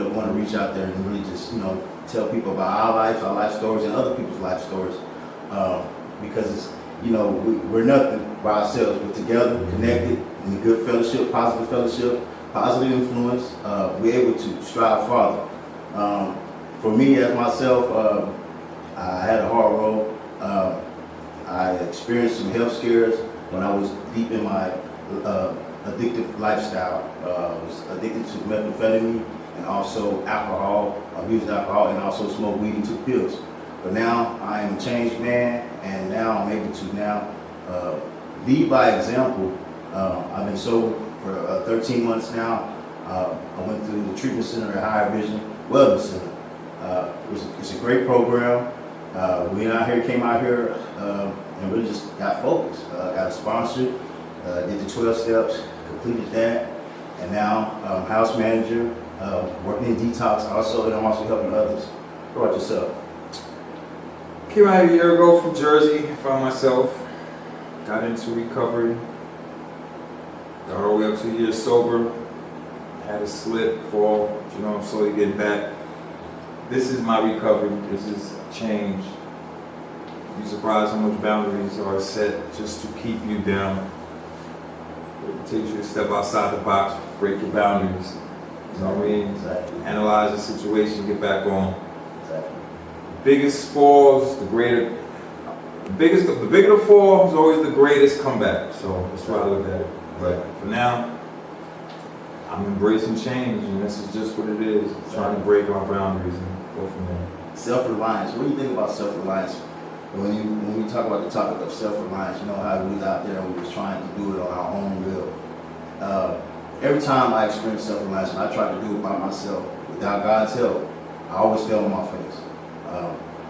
that want to reach out there and really just, tell people about our life stories, and other people's life stories. Because it's, we're nothing by ourselves. We're together, connected, in good fellowship, positive influence. We're able to strive farther. For me, as myself, I had a hard road. I experienced some health scares when I was deep in my addictive lifestyle. I was addicted to methamphetamine and also alcohol, abused alcohol, and also smoked weed and took pills. But now I am a changed man, and now I'm able to lead by example. I've been sober for 13 months now. I went through the treatment center at Higher Vision Wellness Center. It's a great program. Came out here and really just got focused. Got a sponsor, did the 12 steps, completed that, and now house manager, working in detox also, and I'm also helping others. What about yourself? Came out a year ago from Jersey, found myself, got into recovery, got all the way up to a year sober, had a slip, fall, I'm slowly getting back. This is my recovery, this is change. You'd be surprised how much boundaries are set just to keep you down. It takes you to step outside the box, break your boundaries. You know what I mean? Exactly. Analyze the situation, get back on. Exactly. Biggest falls, the bigger the fall is always the greatest comeback. So that's why I look at it. But for now, I'm embracing change, and this is just what it is. Trying to break our boundaries and go from there. Self-reliance. What do you think about self-reliance? When we talk about the topic of self-reliance, how we was out there and we was trying to do it on our own will. Every time I experienced self-reliance, and I tried to do it by myself without God's help, I always fell on my face.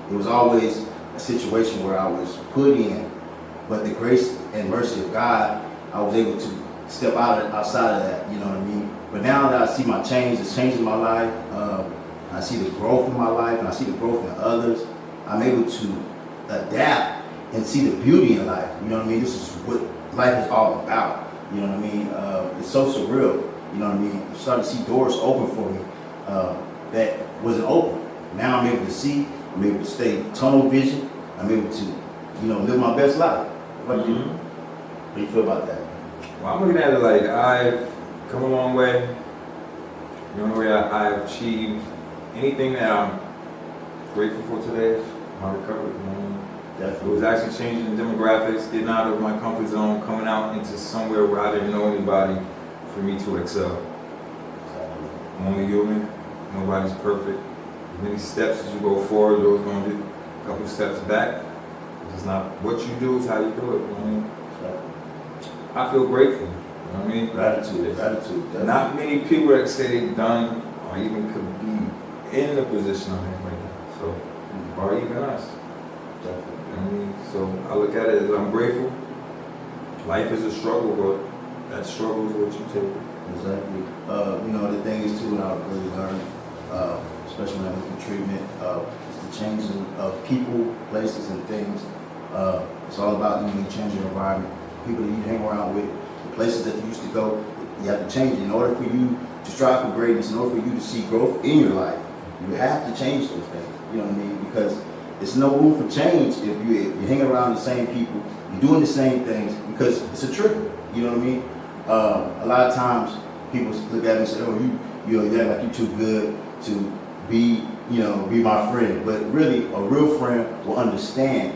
It was always a situation where I was put in, but the grace and mercy of God, I was able to step outside of that, you know what I mean? But now that I see my change, it's changing my life, I see the growth in my life, and I see the growth in others, I'm able to adapt and see the beauty in life, you know what I mean? This is what life is all about, you know what I mean? It's so surreal, you know what I mean? I'm starting to see doors open for me that wasn't open. Now I'm able to see, I'm able to stay tunnel vision, I'm able to, live my best life. What about you? What do you feel about that? Well, I'm looking at it like I've come a long way. The only way I've achieved anything that I'm grateful for today is my recovery. It was actually changing the demographics, getting out of my comfort zone, coming out into somewhere where I didn't know anybody for me to excel. I'm only human. Nobody's perfect. As many steps as you go forward, you're always going to get a couple steps back. It's not what you do, it's how you do it. You know what I mean? I feel grateful. You know what I mean? Gratitude. Definitely. Not many people that say they've done or even could be in the position I'm in right now. So, or even us. Definitely. You know what I mean? So I look at it as I'm grateful. Life is a struggle, but that struggle is what you take. Exactly. The thing is too, and I really learned, especially when I went through treatment, it's the changing of people, places, and things. It's all about you changing your environment. People that you hang around with, the places that you used to go, you have to change it. In order for you to strive for greatness, in order for you to see growth in your life, you have to change those things. You know what I mean? Because there's no room for change if you hang around the same people, you're doing the same things, because it's a trigger. You know what I mean? A lot of times people look at me and say, "Oh, you act like you're too good to be my friend." But really, a real friend will understand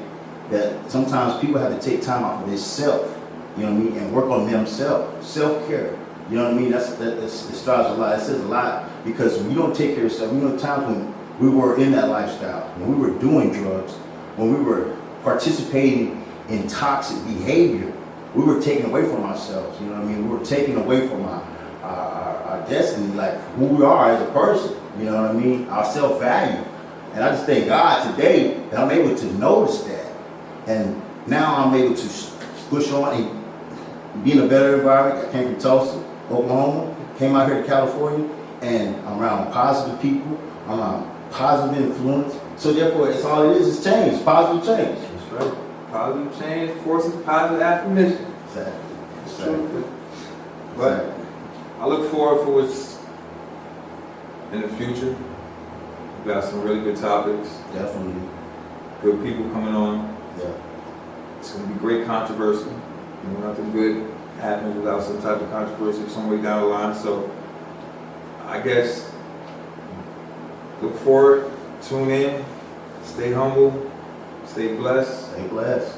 that sometimes people have to take time out for themselves, you know what I mean, and work on themselves, self-care. You know what I mean? That strives a lot. It says a lot, because when you don't take care of yourself, times when we were in that lifestyle, when we were doing drugs, when we were participating in toxic behavior, we were taken away from ourselves. You know what I mean? We were taken away from our destiny, like who we are as a person. You know what I mean? Our self-value. And I just thank God today that I'm able to notice that. And now I'm able to push on and be in a better environment. I came from Tulsa, Oklahoma, came out here to California, and I'm around positive people. I'm around positive influence. So therefore, it's all it is change, positive change. That's right. Positive change forces positive affirmation. Exactly. But I look forward for what's in the future. We got some really good topics, Definitely. good people coming on. Yeah. It's going to be great controversy. You know, nothing good happens without some type of controversy some way down the line. So I guess look forward, tune in, stay humble, stay blessed. Stay blessed.